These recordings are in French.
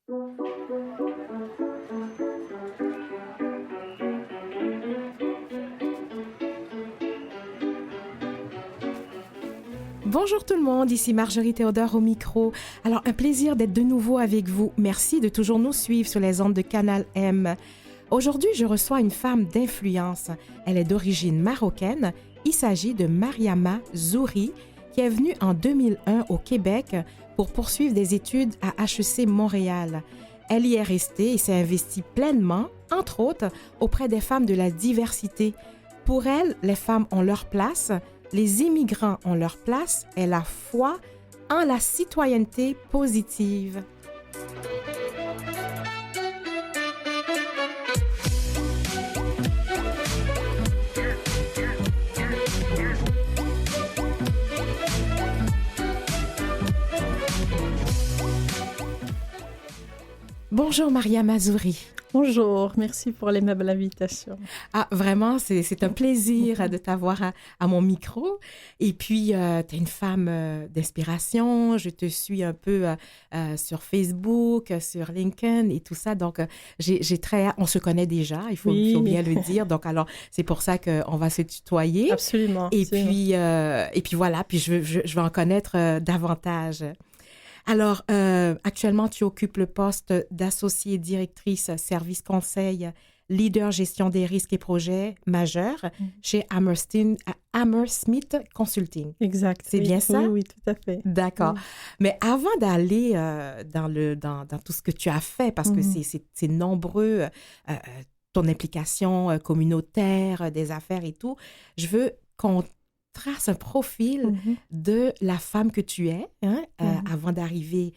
Bonjour tout le monde, ici Marjorie Théodore au micro. Alors, un plaisir d'être de nouveau avec vous. Merci de toujours nous suivre sur les ondes de Canal M. Aujourd'hui, je reçois une femme d'influence. Elle est d'origine marocaine. Il s'agit de Mariama Zouri, qui est venue en 2001 au Québec pour poursuivre des études à HEC Montréal. Elle y est restée et s'est investie pleinement, entre autres, auprès des femmes de la diversité. Pour elle, les femmes ont leur place, les immigrants ont leur place et la foi en la citoyenneté positive. Bonjour Mariama Zouri. Bonjour, merci pour l'aimable invitation. Ah, vraiment, c'est un plaisir de t'avoir à mon micro. Et puis, tu es une femme d'inspiration. Je te suis un peu sur Facebook, sur LinkedIn et tout ça. Donc, on se connaît déjà, il faut bien le dire. Donc, alors, c'est pour ça qu'on va se tutoyer. Absolument. Et puis voilà, puis je vais en connaître davantage. Alors, actuellement, tu occupes le poste d'associée directrice service conseil, leader gestion des risques et projets majeurs chez Hammersmith Consulting. Exact. C'est bien ça? Oui, tout à fait. D'accord. Oui. Mais avant d'aller dans tout ce que tu as fait, parce que c'est nombreux, ton implication communautaire, des affaires et tout, je veux qu'on trace un profil de la femme que tu es avant d'arriver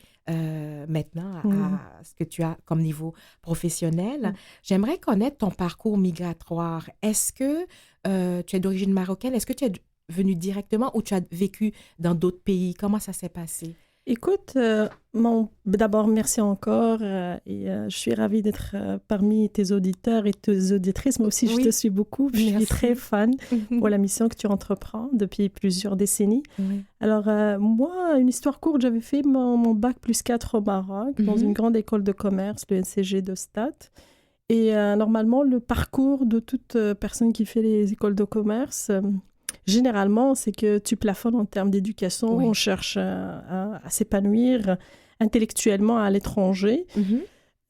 maintenant à ce que tu as comme niveau professionnel. J'aimerais connaître ton parcours migratoire. Est-ce que tu es d'origine marocaine? Est-ce que tu es venue directement ou tu as vécu dans d'autres pays? Comment ça s'est passé? Écoute, d'abord, merci encore et je suis ravie d'être parmi tes auditeurs et tes auditrices. Moi aussi, je te suis beaucoup. Je suis très fan pour la mission que tu entreprends depuis plusieurs décennies. Alors, moi, une histoire courte, j'avais fait mon bac +4 au Maroc dans une grande école de commerce, le NCG de Stade. Et normalement, le parcours de toute personne qui fait les écoles de commerce... Généralement, c'est que tu plafonnes en termes d'éducation. On cherche à s'épanouir intellectuellement à l'étranger.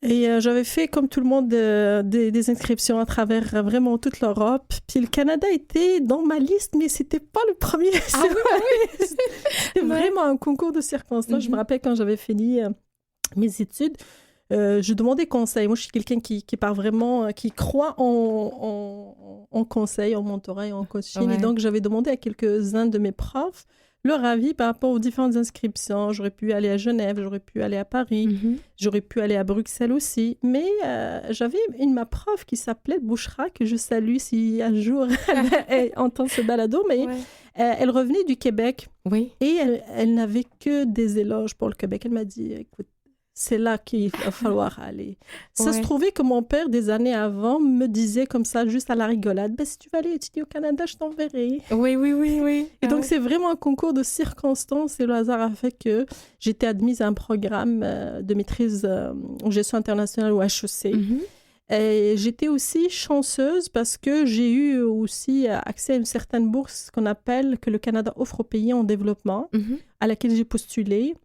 Et j'avais fait, comme tout le monde, des inscriptions à travers vraiment toute l'Europe. Puis le Canada était dans ma liste, mais c'était pas le premier. C'était vraiment un concours de circonstances. Je me rappelle quand j'avais fini mes études, je demandais conseil. Moi, je suis quelqu'un qui part vraiment, qui croit en conseil, en mentorat et en coaching. Et donc, j'avais demandé à quelques-uns de mes profs leur avis par rapport aux différentes inscriptions. J'aurais pu aller à Genève, j'aurais pu aller à Paris, j'aurais pu aller à Bruxelles aussi. Mais j'avais ma prof qui s'appelait Bouchra, que je salue si un jour elle entend ce balado, mais elle revenait du Québec. Et elle n'avait que des éloges pour le Québec. Elle m'a dit, écoute, c'est là qu'il va falloir aller. Ça se trouvait que mon père, des années avant, me disait comme ça, juste à la rigolade, si tu vas aller étudier au Canada, je t'enverrai. Oui. Et donc, c'est vraiment un concours de circonstances et le hasard a fait que j'étais admise à un programme de maîtrise en gestion internationale au HEC. Et j'étais aussi chanceuse parce que j'ai eu aussi accès à une certaine bourse que le Canada offre aux pays en développement, à laquelle j'ai postulé.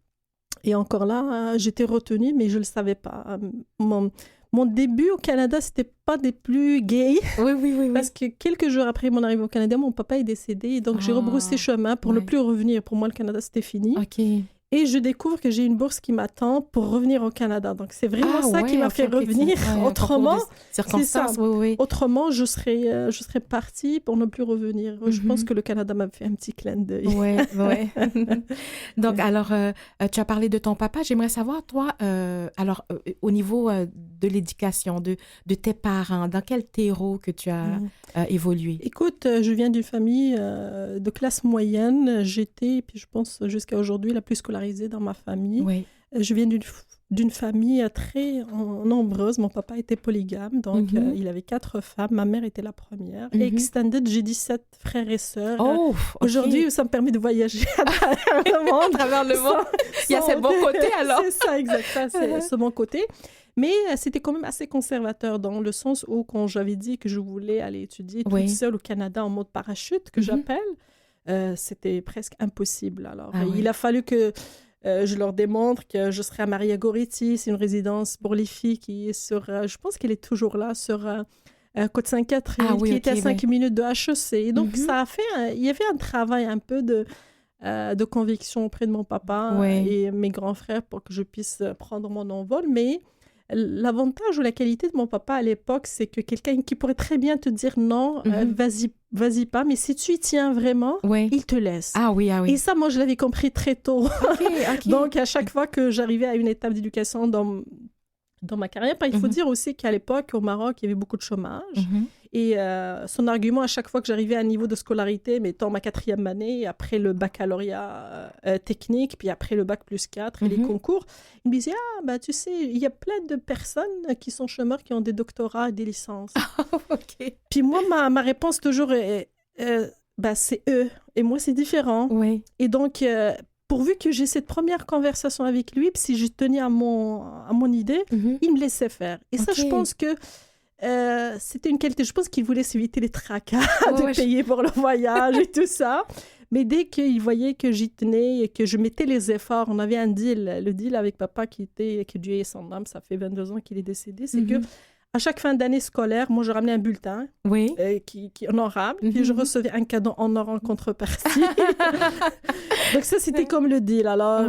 Et encore là, j'étais retenue, mais je ne le savais pas. Mon début au Canada, ce n'était pas des plus gays. Oui. Parce que quelques jours après mon arrivée au Canada, mon papa est décédé. Et donc, j'ai rebroussé chemin pour ne plus revenir. Pour moi, le Canada, c'était fini. Et je découvre que j'ai une bourse qui m'attend pour revenir au Canada. Donc, c'est vraiment qui m'a fait revenir. Autrement, c'est ça. Autrement, je serais partie pour ne plus revenir. Je pense que le Canada m'a fait un petit clin d'œil. Donc, alors, tu as parlé de ton papa. J'aimerais savoir, toi, au niveau de l'éducation, de tes parents, dans quel terreau que tu as évolué? Écoute, je viens d'une famille de classe moyenne. J'étais, puis je pense jusqu'à aujourd'hui, la plus scolarisée dans ma famille. Je viens d'une d'une famille très nombreuse. Mon papa était polygame, donc il avait 4 femmes. Ma mère était la première. Et extended, j'ai 17 frères et sœurs. Oh, Aujourd'hui, ça me permet de voyager à travers le monde. À travers le monde. Il y a ce bon côté, alors. C'est ça, exactement. C'est ce bon côté. Mais c'était quand même assez conservateur dans le sens où, quand j'avais dit que je voulais aller étudier toute seule au Canada en mode parachute, que j'appelle, c'était presque impossible. Alors, il a fallu que je leur démontre que je serai à Maria Goretti. C'est une résidence pour les filles qui est sur, je pense qu'elle est toujours là, sur Côte-Saint-Catherine, qui était à 5 minutes de HEC. Et donc, ça a fait, il y avait un travail un peu de conviction auprès de mon papa et mes grands frères pour que je puisse prendre mon envol. Mais l'avantage ou la qualité de mon papa à l'époque, c'est que quelqu'un qui pourrait très bien te dire non, vas-y pas, mais si tu y tiens vraiment, il te laisse. Ah oui. Et ça, moi, je l'avais compris très tôt. Donc, à chaque fois que j'arrivais à une étape d'éducation dans ma carrière, il faut dire aussi qu'à l'époque, au Maroc, il y avait beaucoup de chômage. Et son argument, à chaque fois que j'arrivais à un niveau de scolarité, mettons ma 4e année, après le baccalauréat technique, puis après le bac plus 4 et les concours, il me disait, tu sais, il y a plein de personnes qui sont chômeurs, qui ont des doctorats et des licences. Puis moi, ma réponse toujours est, c'est eux. Et moi, c'est différent. Et donc, pourvu que j'ai cette première conversation avec lui, puis si je tenais à mon idée, il me laissait faire. Et ça, je pense que c'était une qualité. Je pense qu'il voulait s'éviter les tracas de payer pour le voyage et tout ça. Mais dès qu'il voyait que j'y tenais et que je mettais les efforts, on avait un deal. Le deal avec papa que Dieu ait son âme, ça fait 22 ans qu'il est décédé, c'est que à chaque fin d'année scolaire, moi, je ramenais un bulletin qui honorable, puis je recevais un cadeau en or en contrepartie. Donc ça, c'était comme le deal. Alors...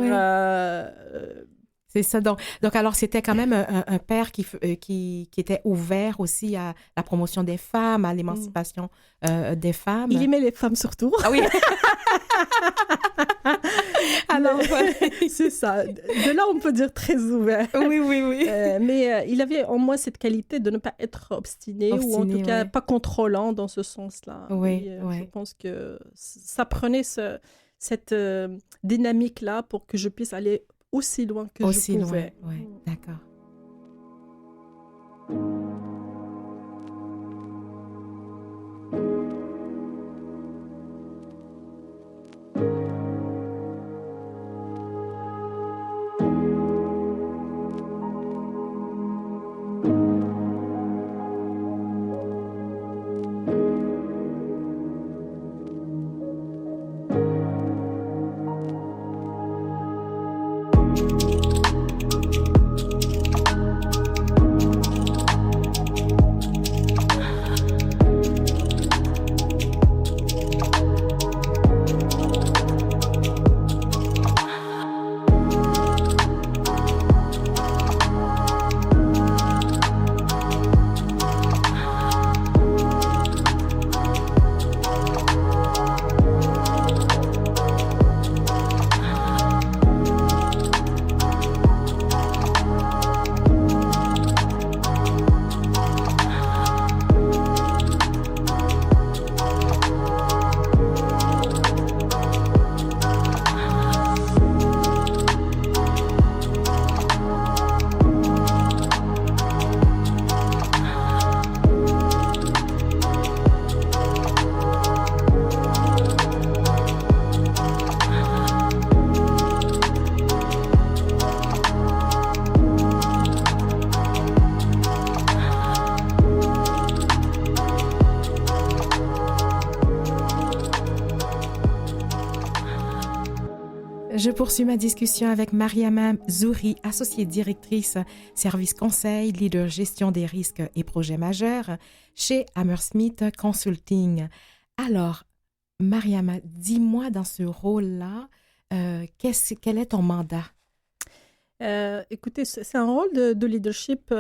C'est ça. Donc alors, c'était quand même un père qui était ouvert aussi à la promotion des femmes, à l'émancipation des femmes. Il aimait les femmes surtout. Ah oui. Alors, c'est ça. De là, on peut dire très ouvert. Oui. Mais il avait en moi cette qualité de ne pas être obstiné ou en tout cas pas contrôlant dans ce sens-là. Je pense que ça prenait cette dynamique-là pour que je puisse aller aussi loin que je pouvais. D'accord. Je poursuis ma discussion avec Mariama Zouri, associée directrice service conseil, leader gestion des risques et projets majeurs chez Hammersmith Consulting. Alors, Mariama, dis-moi dans ce rôle-là, quel est ton mandat? Écoutez, c'est un rôle de leadership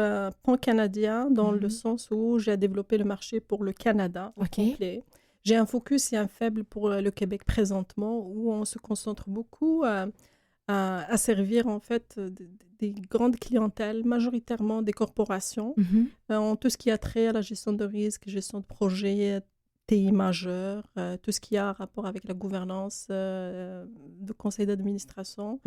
pan-canadien dans le sens où j'ai développé le marché pour le Canada au complet. J'ai un focus et un faible pour le Québec présentement où on se concentre beaucoup à servir en fait des grandes clientèles, majoritairement des corporations, en tout ce qui a trait à la gestion de risques, gestion de projets, TI majeurs, tout ce qui a rapport avec la gouvernance de conseil d'administration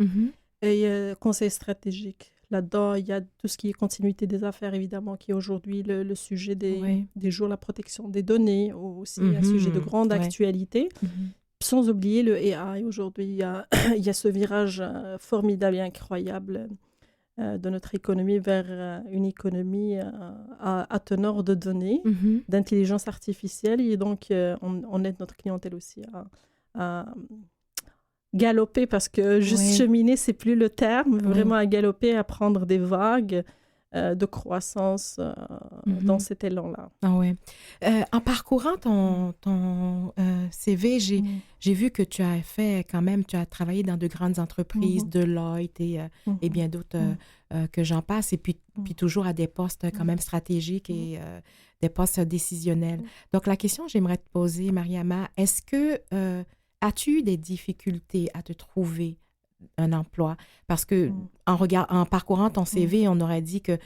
et conseil stratégique, là-dedans, il y a tout ce qui est continuité des affaires, évidemment, qui est aujourd'hui le sujet des jours, la protection des données, aussi un sujet de grande actualité. Sans oublier le AI. Aujourd'hui, il y a ce virage formidable et incroyable de notre économie vers une économie à teneur de données, d'intelligence artificielle. Et donc, on aide notre clientèle aussi à galoper, parce que juste cheminer, c'est plus le terme, vraiment à galoper, à prendre des vagues de croissance dans cet élan-là. Ah ouais. En parcourant ton CV, j'ai vu que tu as fait quand même, tu as travaillé dans de grandes entreprises, Deloitte et bien d'autres que j'en passe, et puis toujours à des postes quand même stratégiques et des postes décisionnels. Donc la question que j'aimerais te poser, Mariama, est-ce que as-tu eu des difficultés à te trouver un emploi? Parce que en parcourant ton CV, on aurait dit que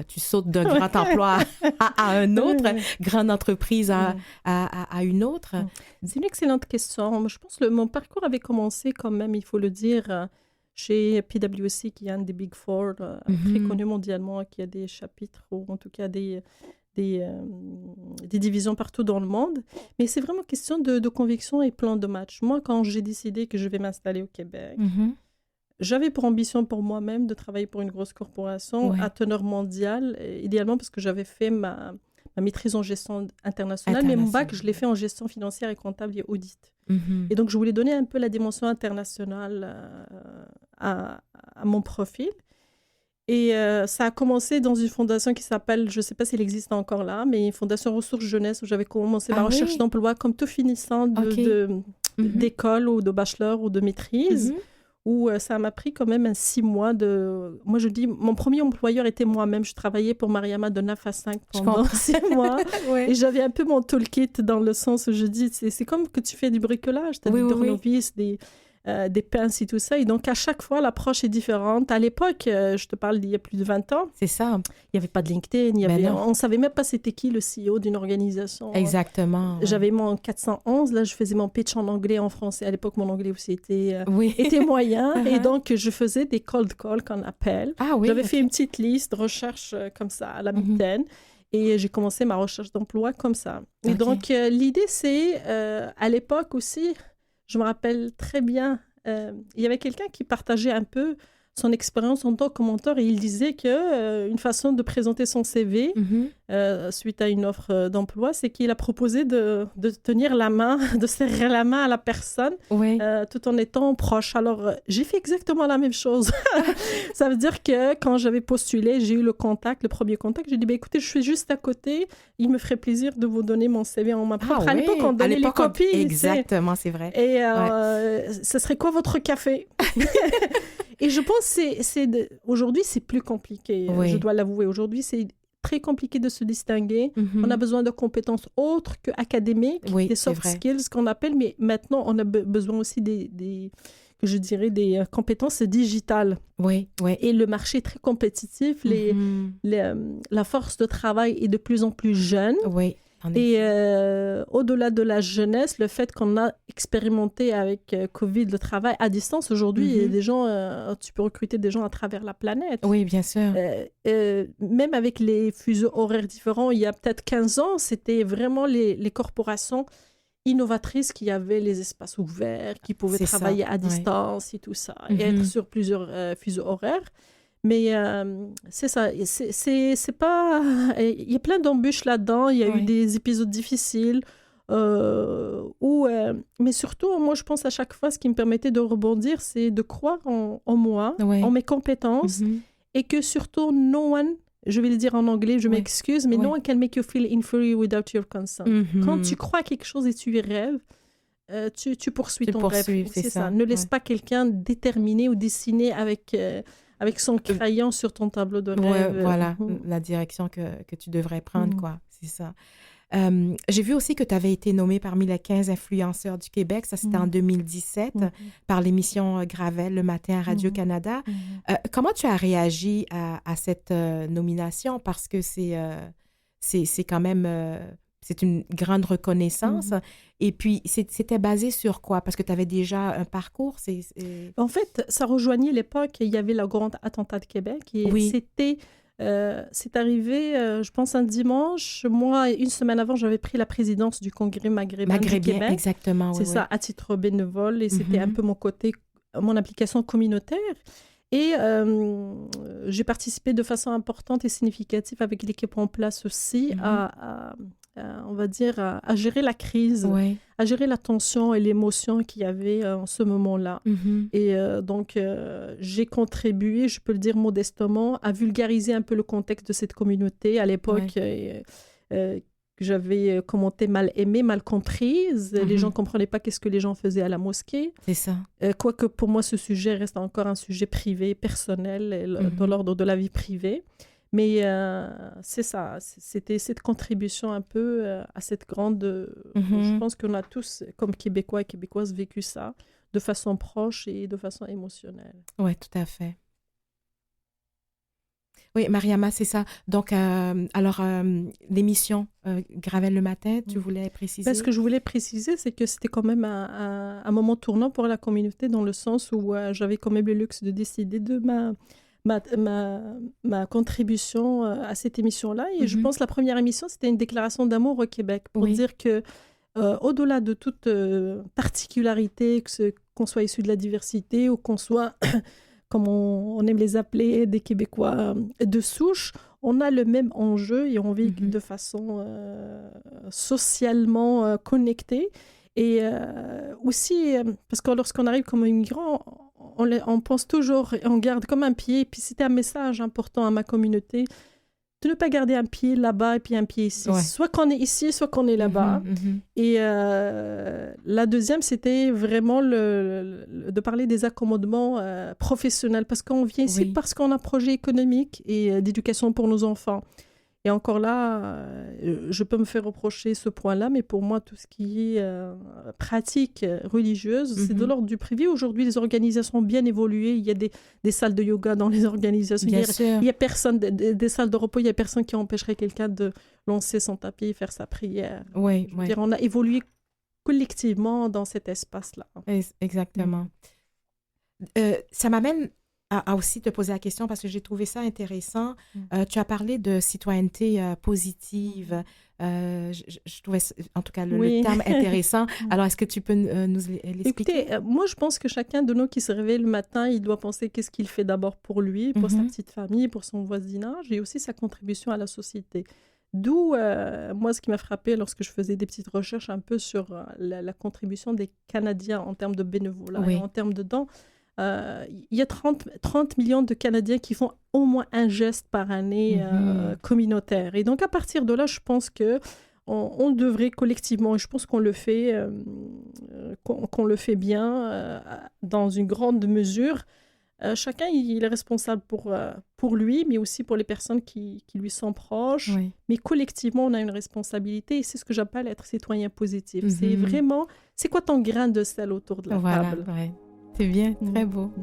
tu sautes d'un grand emploi à un autre, grande entreprise à une autre. C'est une excellente question. Je pense que mon parcours avait commencé quand même, il faut le dire, chez PwC, qui est un des Big Four, très connu mondialement, qui a des chapitres, ou en tout cas des divisions partout dans le monde. Mais c'est vraiment question de conviction et plan de match. Moi, quand j'ai décidé que je vais m'installer au Québec, j'avais pour ambition pour moi-même de travailler pour une grosse corporation à teneur mondiale, idéalement parce que j'avais fait ma maîtrise en gestion internationale, mais mon bac, je l'ai fait en gestion financière et comptable et audit. Et donc, je voulais donner un peu la dimension internationale à mon profil. Et ça a commencé dans une fondation qui s'appelle, je ne sais pas s'il existe encore là, mais une fondation Ressources Jeunesse, où j'avais commencé ma recherche d'emploi comme tout finissant d'école ou de bachelor ou de maîtrise, où ça m'a pris quand même 6 mois de... Moi, je dis, mon premier employeur était moi-même. Je travaillais pour Mariama de 9 à 5 pendant 6 mois. Et j'avais un peu mon toolkit dans le sens où je dis, c'est comme que tu fais du bricolage. Tu as des tournevis, des pinces et tout ça. Et donc, à chaque fois, l'approche est différente. À l'époque, je te parle d'il y a plus de 20 ans. C'est ça. Il n'y avait pas de LinkedIn. On ne savait même pas c'était qui le CEO d'une organisation. Exactement. J'avais mon 411. Là, je faisais mon pitch en anglais, en français. À l'époque, mon anglais aussi était moyen. Et donc, je faisais des cold calls qu'on appelle. J'avais fait une petite liste de recherche comme ça, à la mitaine. Et j'ai commencé ma recherche d'emploi comme ça. Et donc, l'idée, c'est, à l'époque aussi... Je me rappelle très bien, il y avait quelqu'un qui partageait un peu son expérience en tant que mentor, et il disait qu'une façon de présenter son CV suite à une offre d'emploi, c'est qu'il a proposé de tenir la main, de serrer la main à la personne tout en étant proche. Alors, j'ai fait exactement la même chose. Ça veut dire que quand j'avais postulé, j'ai eu le premier contact. J'ai dit, écoutez, je suis juste à côté. Il me ferait plaisir de vous donner mon CV en main propre. À l'époque, on donnait les copies. Exactement, c'est vrai. Et ce serait quoi votre café? Et je pense que aujourd'hui, c'est plus compliqué. Je dois l'avouer. Aujourd'hui, c'est très compliqué de se distinguer. On a besoin de compétences autres qu'académiques, des soft skills qu'on appelle, mais maintenant, on a besoin aussi des compétences digitales. Et le marché est très compétitif. La force de travail est de plus en plus jeune. Et au-delà de la jeunesse, le fait qu'on a expérimenté avec Covid le travail à distance, aujourd'hui, il y a des gens, tu peux recruter des gens à travers la planète. Oui, bien sûr. Même avec les fuseaux horaires différents, il y a peut-être 15 ans, c'était vraiment les corporations innovatrices qui avaient les espaces ouverts, qui pouvaient travailler à distance et tout ça, et être sur plusieurs fuseaux horaires. Mais c'est ça, c'est pas... Il y a plein d'embûches là-dedans, il y a eu des épisodes difficiles, mais surtout, moi, je pense à chaque fois, ce qui me permettait de rebondir, c'est de croire en moi, en mes compétences, et que surtout, no one, je vais le dire en anglais, je m'excuse, mais no one can make you feel inferior without your consent. Quand tu crois à quelque chose et tu y rêves, tu poursuis ton rêve. C'est ça. Ne laisse pas quelqu'un déterminer ou dessiner avec son crayon sur ton tableau de rêve. Voilà, la direction que tu devrais prendre, quoi. C'est ça. J'ai vu aussi que tu avais été nommée parmi les 15 influenceurs du Québec. Ça, c'était en 2017, par l'émission Gravel, le matin à Radio-Canada. Comment tu as réagi à cette nomination? Parce que c'est quand même c'est une grande reconnaissance. Et puis, c'était basé sur quoi? Parce que tu avais déjà un parcours. En fait, ça rejoignait l'époque, il y avait le grand attentat de Québec. Et c'est arrivé, je pense, un dimanche. Moi, une semaine avant, j'avais pris la présidence du Congrès maghrébin du Québec. Exactement. C'est ça, à titre bénévole. Et c'était un peu mon application communautaire. Et j'ai participé de façon importante et significative avec l'équipe en place aussi on va dire, à gérer la crise, à gérer la tension et l'émotion qu'il y avait en ce moment-là. Et donc, j'ai contribué, je peux le dire modestement, à vulgariser un peu le contexte de cette communauté. À l'époque, j'avais commenté mal aimée, mal comprise. Les gens ne comprenaient pas qu'est-ce que les gens faisaient à la mosquée. C'est ça. Quoique pour moi, ce sujet reste encore un sujet privé, personnel, dans l'ordre de la vie privée. Mais c'est ça, c'était cette contribution un peu à cette grande... Je pense qu'on a tous, comme Québécois et Québécoises, vécu ça de façon proche et de façon émotionnelle. Oui, tout à fait. Oui, Mariama, c'est ça. Donc, alors, l'émission Gravel le matin, tu voulais préciser? Ce que je voulais préciser, c'est que c'était quand même un moment tournant pour la communauté dans le sens où j'avais quand même le luxe de décider de ma contribution à cette émission-là. Et je pense que la première émission, c'était une déclaration d'amour au Québec pour dire que au-delà de toute particularité, qu'on soit issu de la diversité ou qu'on soit, comme on aime les appeler, des Québécois de souche, on a le même enjeu et on vit de façon socialement connectée. Et aussi, parce que lorsqu'on arrive comme immigrant, on pense toujours, on garde comme un pied. Puis c'était un message important à ma communauté de ne pas garder un pied là-bas et puis un pied ici. Soit qu'on est ici, soit qu'on est là-bas. Et la deuxième, c'était vraiment de parler des accommodements professionnels. Parce qu'on vient ici parce qu'on a un projet économique et d'éducation pour nos enfants. Et encore là, je peux me faire reprocher ce point-là, mais pour moi, tout ce qui est pratique religieuse, c'est de l'ordre du privé. Aujourd'hui, les organisations ont bien évolué. Il y a des salles de yoga dans les organisations. Il y a personne, des salles de repos, il n'y a personne qui empêcherait quelqu'un de lancer son tapis et faire sa prière. Dire, on a évolué collectivement dans cet espace-là. Exactement. Ça m'amène à aussi te poser la question parce que j'ai trouvé ça intéressant. Tu as parlé de citoyenneté positive. Je trouvais, en tout cas, le terme intéressant. Alors, est-ce que tu peux nous l'expliquer? Écoutez, moi, je pense que chacun de nous qui se réveille le matin, il doit penser qu'est-ce qu'il fait d'abord pour lui, pour sa petite famille, pour son voisinage et aussi sa contribution à la société. D'où, moi, ce qui m'a frappé lorsque je faisais des petites recherches un peu sur la contribution des Canadiens en termes de bénévolat et en termes de dons. Il y a 30 millions de Canadiens qui font au moins un geste par année communautaire. Et donc, à partir de là, je pense qu'on devrait collectivement, et je pense qu'on le fait, qu'on le fait bien dans une grande mesure. Chacun, il est responsable pour lui, mais aussi pour les personnes qui lui sont proches. Mais collectivement, on a une responsabilité et c'est ce que j'appelle être citoyen positif. C'est vraiment, c'est quoi ton grain de sel autour de la table? C'est bien, très beau.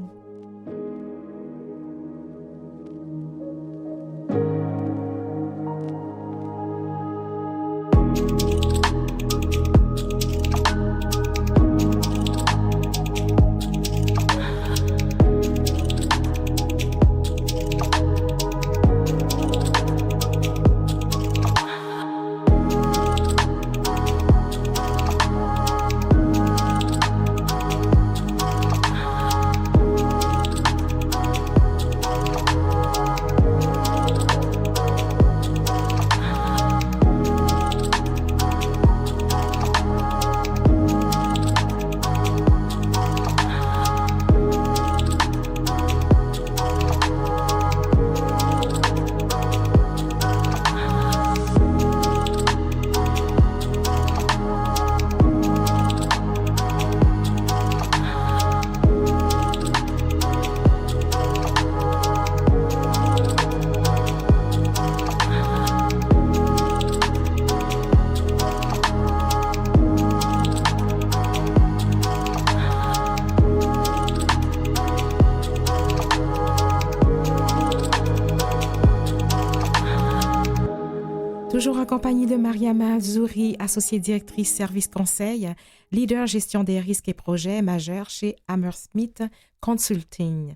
Toujours en compagnie de Mariama Zouri, associée directrice service conseil, leader gestion des risques et projets majeurs chez Hammersmith Consulting.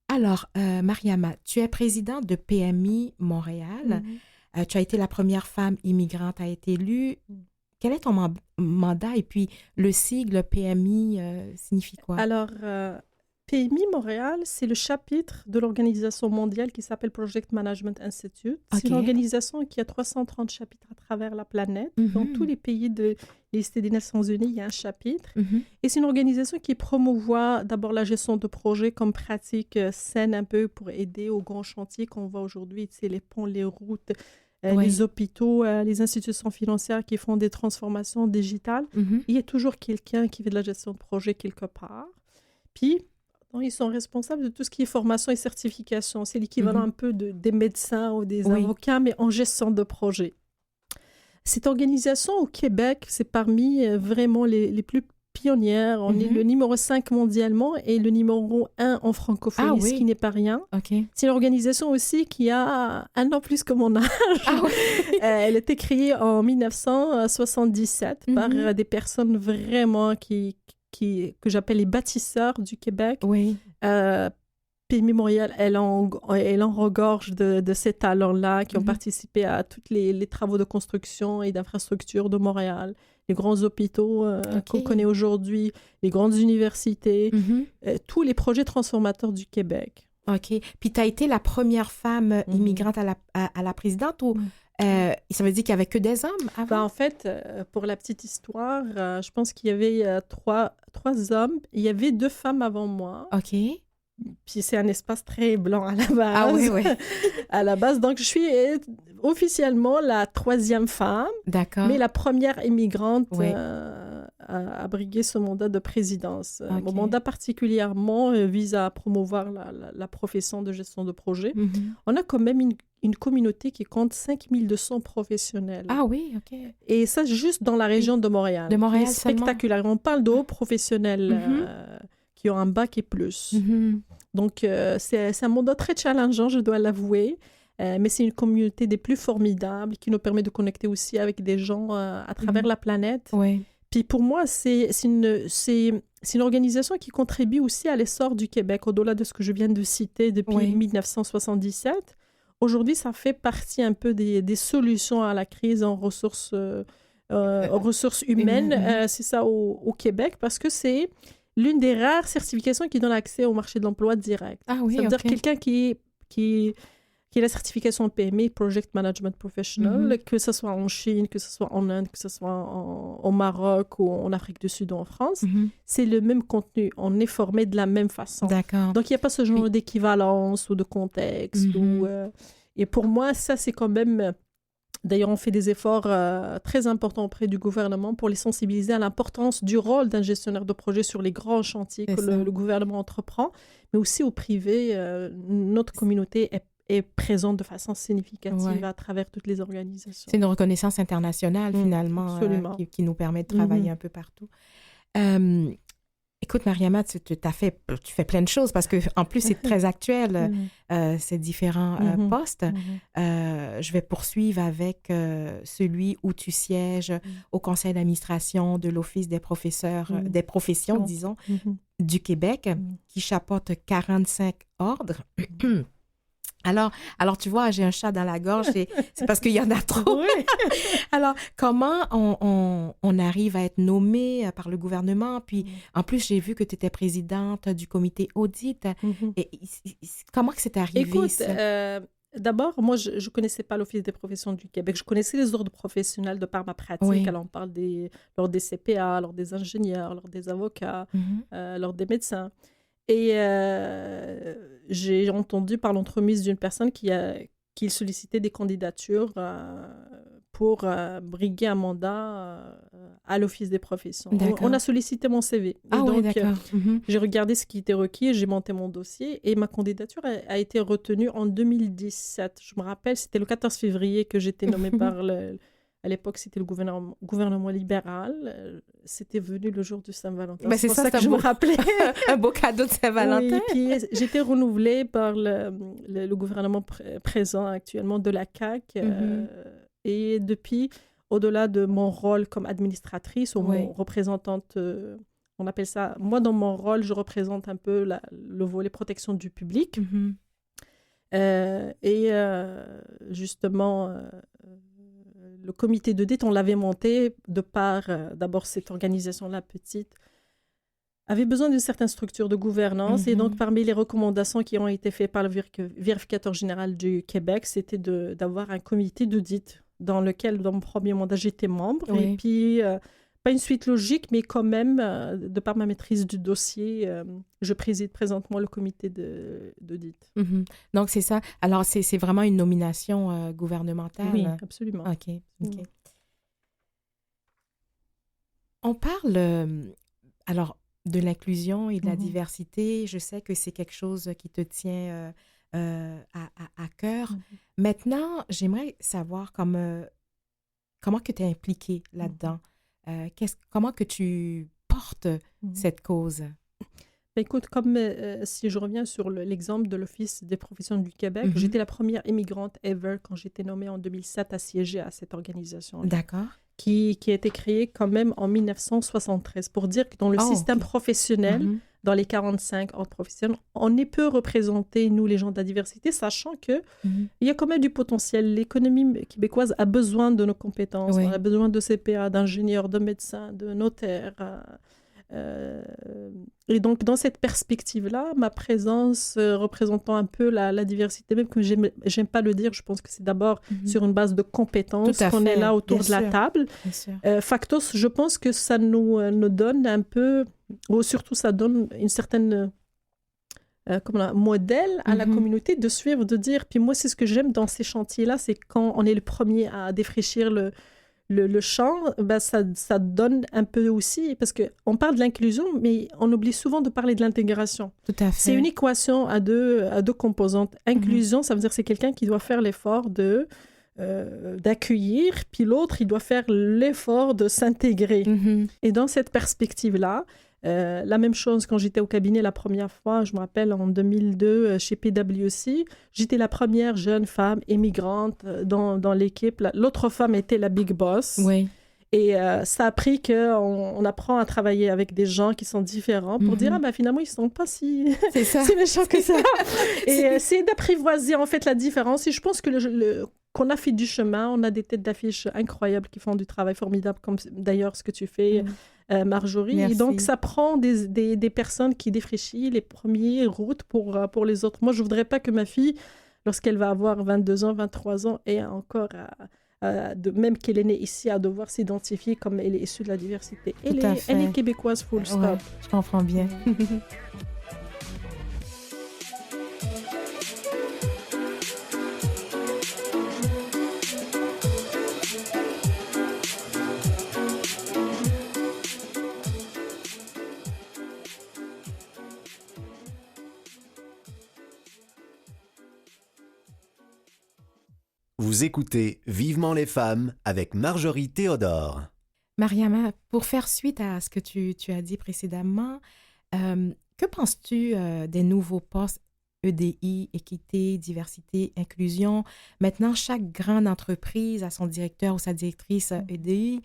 Alors, Mariama, tu es présidente de PMI Montréal. Tu as été la première femme immigrante à être élue. Quel est ton mandat et puis le sigle PMI signifie quoi? Alors, PMI Montréal, c'est le chapitre de l'organisation mondiale qui s'appelle Project Management Institute. C'est une organisation qui a 330 chapitres à travers la planète. Dans tous les pays de l'Union des Nations Unies, il y a un chapitre. Et c'est une organisation qui promouvoit d'abord la gestion de projets comme pratique saine un peu pour aider aux grands chantiers qu'on voit aujourd'hui, tu sais, les ponts, les routes, les hôpitaux, les institutions financières qui font des transformations digitales. Il y a toujours quelqu'un qui fait de la gestion de projet quelque part. Puis, ils sont responsables de tout ce qui est formation et certification. C'est l'équivalent un peu des médecins ou des avocats, mais en gestion de projet. Cette organisation au Québec, c'est parmi vraiment les plus pionnières. On est le numéro 5 mondialement et le numéro 1 en francophonie, ce qui n'est pas rien. C'est une organisation aussi qui a un an plus que mon âge. Elle a été créée en 1977 par des personnes vraiment que j'appelle les bâtisseurs du Québec. PMI Montréal, elle en regorge de ces talents-là qui ont participé à tous les travaux de construction et d'infrastructure de Montréal, les grands hôpitaux qu'on connaît aujourd'hui, les grandes universités, tous les projets transformateurs du Québec. OK. Puis tu as été la première femme immigrante à la présidente ou... ça veut dire qu'il n'y avait que des hommes avant? En fait, pour la petite histoire, je pense qu'il y avait trois hommes. Il y avait 2 femmes avant moi. OK. Puis c'est un espace très blanc à la base. À la base. Donc, je suis officiellement la 3e femme. D'accord. Mais la première immigrante à briguer ce mandat de présidence. Mon mandat particulièrement vise à promouvoir la profession de gestion de projet. On a quand même une communauté qui compte 5200 professionnels. Ah oui, OK. Et ça, juste dans la région de Montréal. De Montréal c'est spectaculaire. On parle de hauts professionnels qui ont un bac et plus. Donc, c'est un mandat très challengeant, je dois l'avouer. Mais c'est une communauté des plus formidables qui nous permet de connecter aussi avec des gens à travers la planète. Puis pour moi, c'est une organisation qui contribue aussi à l'essor du Québec, au-delà de ce que je viens de citer depuis 1977. Aujourd'hui, ça fait partie un peu des solutions à la crise en ressources humaines. C'est ça au Québec, parce que c'est l'une des rares certifications qui donne accès au marché de l'emploi direct. Ça veut dire quelqu'un qui a la certification PMI, Project Management Professional, que ce soit en Chine, que ce soit en Inde, que ce soit au Maroc ou en Afrique du Sud ou en France, c'est le même contenu. On est formé de la même façon. D'accord. Donc, il n'y a pas ce genre d'équivalence ou de contexte. Et pour moi, ça, c'est quand même... D'ailleurs, on fait des efforts très importants auprès du gouvernement pour les sensibiliser à l'importance du rôle d'un gestionnaire de projet sur les grands chantiers que le gouvernement entreprend, mais aussi au privé. Notre communauté est présente de façon significative à travers toutes les organisations. C'est une reconnaissance internationale, finalement, qui nous permet de travailler un peu partout. Écoute, Mariama, tu fais plein de choses parce qu'en plus, c'est très actuel, ces différents postes. Je vais poursuivre avec celui où tu sièges au conseil d'administration de l'Office des professeurs, des professions, disons, du Québec, qui chapeaute 45 ordres. Alors, tu vois, j'ai un chat dans la gorge, c'est parce qu'il y en a trop. Alors, comment on arrive à être nommé par le gouvernement? Puis, en plus, j'ai vu que tu étais présidente du comité audit. Et, comment que c'est arrivé? Écoute, d'abord, moi, je ne connaissais pas l'Office des professions du Québec. Je connaissais les ordres professionnels de par ma pratique. Alors, on parle lors des CPA, lors des ingénieurs, lors des avocats, lors des médecins. Et j'ai entendu par l'entremise d'une personne qu'il sollicitait des candidatures pour briguer un mandat à l'Office des professions. On a sollicité mon CV. Et donc, j'ai regardé ce qui était requis, j'ai monté mon dossier et ma candidature a été retenue en 2017. Je me rappelle, c'était le 14 février que j'étais nommée par à l'époque, c'était le gouvernement libéral. C'était venu le jour du Saint-Valentin. C'est pour ça que je me rappelais. Un beau cadeau de Saint-Valentin. Oui, puis j'étais renouvelée par le gouvernement présent actuellement de la CAQ Et depuis, au-delà de mon rôle comme administratrice ou mon représentante, on appelle ça... Moi, dans mon rôle, je représente un peu le volet protection du public. Justement, le comité d'audit, on l'avait monté de par, d'abord, cette organisation-là petite, avait besoin d'une certaine structure de gouvernance. Et donc, parmi les recommandations qui ont été faites par le vérificateur général du Québec, c'était d'avoir un comité d'audit dans lequel, dans mon premier mandat, j'étais membre. Et puis, pas une suite logique, mais quand même, de par ma maîtrise du dossier, je préside présentement le comité d'audit. Donc, c'est ça. Alors, c'est vraiment une nomination gouvernementale? Oui, absolument. OK. On parle, alors, de l'inclusion et de la diversité. Je sais que c'est quelque chose qui te tient à cœur. Maintenant, j'aimerais savoir comment que tu es impliquée là-dedans. Comment que tu portes cette cause? Écoute, comme si je reviens sur l'exemple de l'Office des professions du Québec, j'étais la première immigrante ever quand j'étais nommée en 2007 à siéger à cette organisation. D'accord. Qui a été créée quand même en 1973, pour dire que dans le système professionnel, dans les 45 ordres professionnels, on est peu représentés, nous, les gens de la diversité, sachant qu'il y a quand même du potentiel. L'économie québécoise a besoin de nos compétences. On a besoin de CPA, d'ingénieurs, de médecins, de notaires. Et donc, dans cette perspective-là, ma présence représentant un peu la diversité, même que j'aime pas le dire, je pense que c'est d'abord sur une base de compétences qu'on est là autour de la table. Factos, je pense que ça nous donne un peu, ou surtout ça donne une certaine modèle à la communauté de suivre, de dire, puis moi, c'est ce que j'aime dans ces chantiers-là, c'est quand on est le premier à défricher le champ, ça donne un peu aussi, parce qu'on parle de l'inclusion, mais on oublie souvent de parler de l'intégration. Tout à fait. C'est une équation à deux composantes. Inclusion, ça veut dire que c'est quelqu'un qui doit faire l'effort d'accueillir, puis l'autre, il doit faire l'effort de s'intégrer. Et dans cette perspective-là, la même chose quand j'étais au cabinet la première fois, je me rappelle en 2002 chez PwC, j'étais la première jeune femme immigrante dans l'équipe. L'autre femme était la big boss. Et ça a pris qu'on apprend à travailler avec des gens qui sont différents pour dire, finalement, ils ne sont pas si méchants que ça. Et c'est d'apprivoiser, en fait, la différence. Et je pense que qu'on a fait du chemin. On a des têtes d'affiche incroyables qui font du travail formidable, comme d'ailleurs ce que tu fais, Marjorie. Merci. Et donc, ça prend des personnes qui défrichent les premières routes pour les autres. Moi, je ne voudrais pas que ma fille, lorsqu'elle va avoir 22 ans, 23 ans, ait encore même qu'elle est née ici, à devoir s'identifier comme elle est issue de la diversité. Elle est québécoise, full stop. Je comprends bien. Vous écoutez Vivement les femmes avec Marjorie Théodore. Mariama, pour faire suite à ce que tu as dit précédemment, que penses-tu des nouveaux postes EDI, équité, diversité, inclusion? Maintenant, chaque grande entreprise a son directeur ou sa directrice EDI,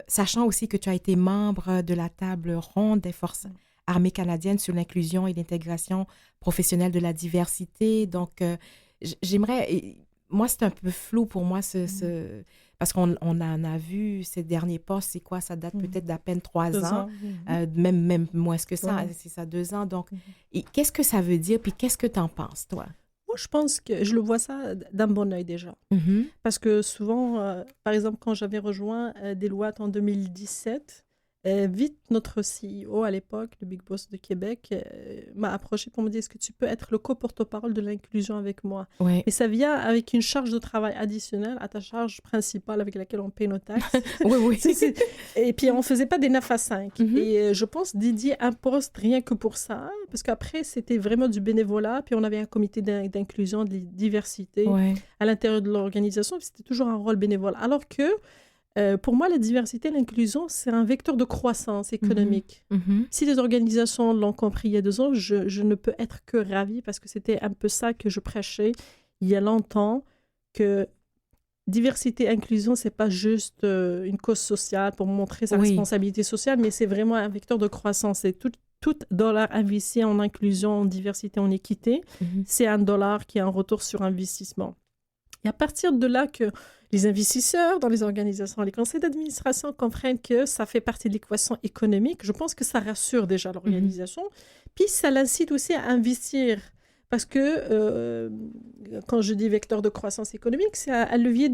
sachant aussi que tu as été membre de la table ronde des forces armées canadiennes sur l'inclusion et l'intégration professionnelle de la diversité. Donc, j'aimerais... Moi, c'est un peu flou pour moi, parce qu'on en a vu ces derniers postes, c'est quoi? Ça date peut-être d'à peine 3 ans, même moins que ça, c'est ça, 2 ans. Donc, et qu'est-ce que ça veut dire? Puis qu'est-ce que tu en penses, toi? Moi, je pense que je le vois ça d'un bon œil déjà. Parce que souvent, par exemple, quand j'avais rejoint Deloitte en 2017, vite, notre CEO à l'époque, le Big Boss de Québec, m'a approché pour me dire, est-ce que tu peux être le co-porte-parole de l'inclusion avec moi? Et ça vient avec une charge de travail additionnelle à ta charge principale avec laquelle on paye nos taxes. Et puis, on ne faisait pas des 9 à 5. Et je pense dédier un poste rien que pour ça, parce qu'après, c'était vraiment du bénévolat. Puis, on avait un comité d'inclusion, de diversité à l'intérieur de l'organisation. C'était toujours un rôle bénévole. Alors que pour moi, la diversité et l'inclusion, c'est un vecteur de croissance économique. Si les organisations l'ont compris il y a 2 ans, je ne peux être que ravie parce que c'était un peu ça que je prêchais il y a longtemps, que diversité et inclusion, c'est pas juste une cause sociale pour montrer sa responsabilité sociale, mais c'est vraiment un vecteur de croissance. C'est tout dollar investi en inclusion, en diversité, en équité, c'est un dollar qui a un retour sur investissement. Et à partir de là que les investisseurs dans les organisations, les conseils d'administration comprennent que ça fait partie de l'équation économique, je pense que ça rassure déjà l'organisation. Puis ça l'incite aussi à investir. Parce que quand je dis vecteur de croissance économique, c'est un levier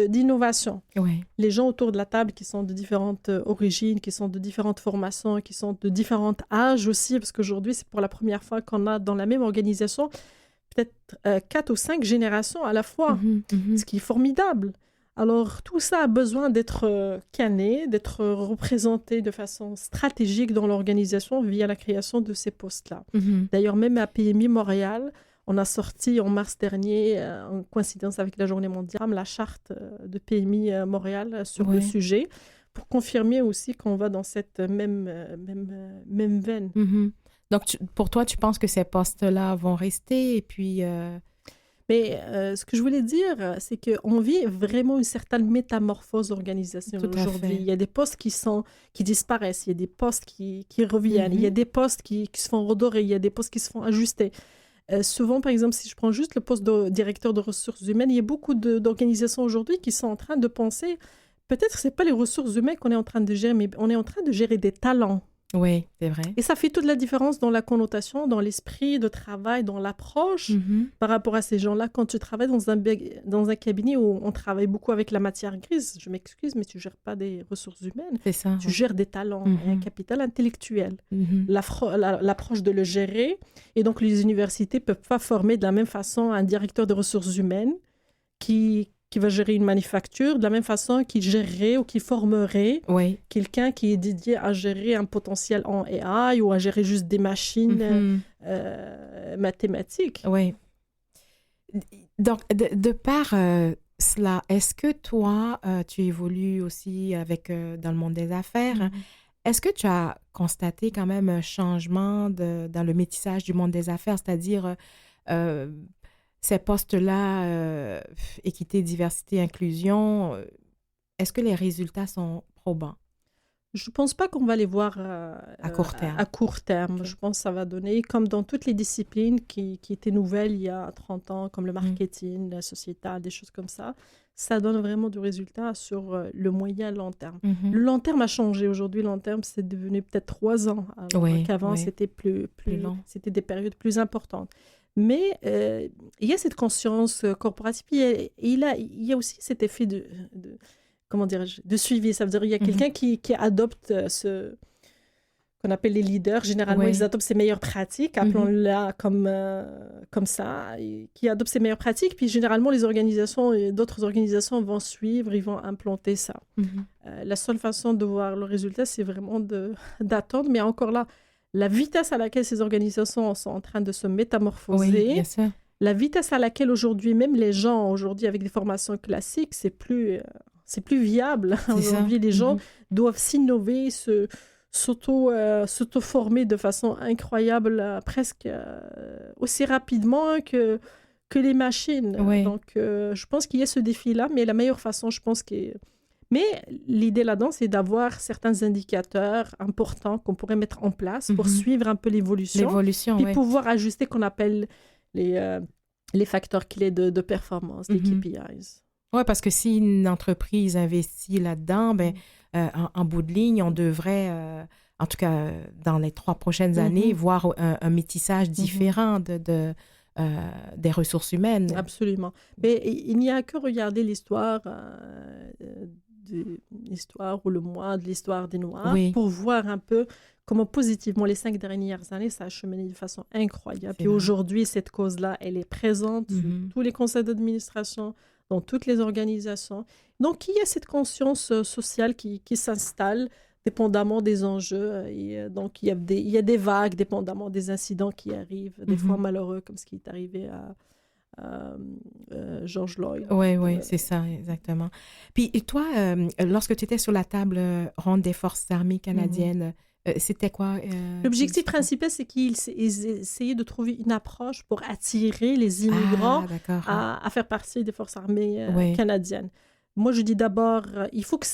d'innovation. Ouais. Les gens autour de la table qui sont de différentes origines, qui sont de différentes formations, qui sont de différents âges aussi, parce qu'aujourd'hui, c'est pour la première fois qu'on a dans la même organisation peut-être 4 ou 5 générations à la fois, ce qui est formidable. Alors, tout ça a besoin d'être canné, d'être représenté de façon stratégique dans l'organisation via la création de ces postes-là. D'ailleurs, même à PMI Montréal, on a sorti en mars dernier, en coïncidence avec la Journée mondiale, la charte de PMI Montréal sur le sujet, pour confirmer aussi qu'on va dans cette même veine. Donc, pour toi, tu penses que ces postes-là vont rester et puis... Mais ce que je voulais dire, c'est qu'on vit vraiment une certaine métamorphose organisationnelle aujourd'hui. Il y a des postes qui disparaissent, il y a des postes qui reviennent, il y a des postes qui se font redorer, il y a des postes qui se font ajuster. Souvent, par exemple, si je prends juste le poste de directeur de ressources humaines, il y a beaucoup d'organisations aujourd'hui qui sont en train de penser, peut-être que ce n'est pas les ressources humaines qu'on est en train de gérer, mais on est en train de gérer des talents. Oui, c'est vrai. Et ça fait toute la différence dans la connotation, dans l'esprit de travail, dans l'approche par rapport à ces gens-là. Quand tu travailles dans un cabinet où on travaille beaucoup avec la matière grise, je m'excuse, mais tu ne gères pas des ressources humaines. C'est ça. Tu gères des talents, un capital intellectuel. L'approche de le gérer. Et donc, les universités ne peuvent pas former de la même façon un directeur de ressources humaines qui va gérer une manufacture de la même façon qu'il gérerait ou qu'il formerait quelqu'un qui est dédié à gérer un potentiel en AI ou à gérer juste des machines mathématiques. Oui. Donc, de par cela, est-ce que toi, tu évolues aussi dans le monde des affaires? Est-ce que tu as constaté quand même un changement dans le métissage du monde des affaires, c'est-à-dire... ces postes-là, équité, diversité, inclusion, est-ce que les résultats sont probants? Je ne pense pas qu'on va les voir à court terme. À court terme. Okay. Je pense que ça va donner, comme dans toutes les disciplines qui étaient nouvelles il y a 30 ans, comme le marketing, la sociétale, des choses comme ça, ça donne vraiment du résultat sur le moyen long terme. Le long terme a changé. Aujourd'hui, le long terme, c'est devenu peut-être 3 ans, alors qu'avant, c'était plus long. C'était des périodes plus importantes. Mais il y a cette conscience corporative, et il y a aussi cet effet de suivi. Ça veut dire qu'il y a quelqu'un qui adopte ce qu'on appelle les leaders. Généralement, ils adoptent ces meilleures pratiques, appelons-la comme ça, qui adoptent ces meilleures pratiques. Puis généralement, les organisations, d'autres organisations vont suivre, ils vont implanter ça. La seule façon de voir le résultat, c'est vraiment d'attendre. Mais encore là, la vitesse à laquelle ces organisations sont en train de se métamorphoser, la vitesse à laquelle aujourd'hui, même les gens aujourd'hui avec des formations classiques, c'est plus viable. Aujourd'hui, les gens doivent s'innover, s'auto-former de façon incroyable, presque aussi rapidement que les machines. Donc, je pense qu'il y a ce défi-là, mais la meilleure façon, je pense Mais l'idée là-dedans, c'est d'avoir certains indicateurs importants qu'on pourrait mettre en place pour suivre un peu l'évolution. Puis pouvoir ajuster qu'on appelle les facteurs clés de performance, les KPIs. Oui, parce que si une entreprise investit là-dedans, en bout de ligne, on devrait, en tout cas dans les 3 prochaines années, voir un métissage différent des ressources humaines. Absolument. Mais il n'y a que regarder l'histoire ou le mois de l'histoire des Noirs pour voir un peu comment positivement les 5 dernières années, ça a cheminé de façon incroyable. Et aujourd'hui, cette cause-là, elle est présente sur tous les conseils d'administration, dans toutes les organisations. Donc, il y a cette conscience sociale qui s'installe dépendamment des enjeux. Et donc, il y a des vagues dépendamment des incidents qui arrivent, des fois malheureux, comme ce qui est arrivé à George Floyd. Oui, c'est ça, exactement. Puis et toi, lorsque tu étais sur la table ronde des forces armées canadiennes, c'était quoi? L'objectif principal, c'est qu'ils essayaient de trouver une approche pour attirer les immigrants à faire partie des forces armées canadiennes. moi, je dis d'abord, il faut que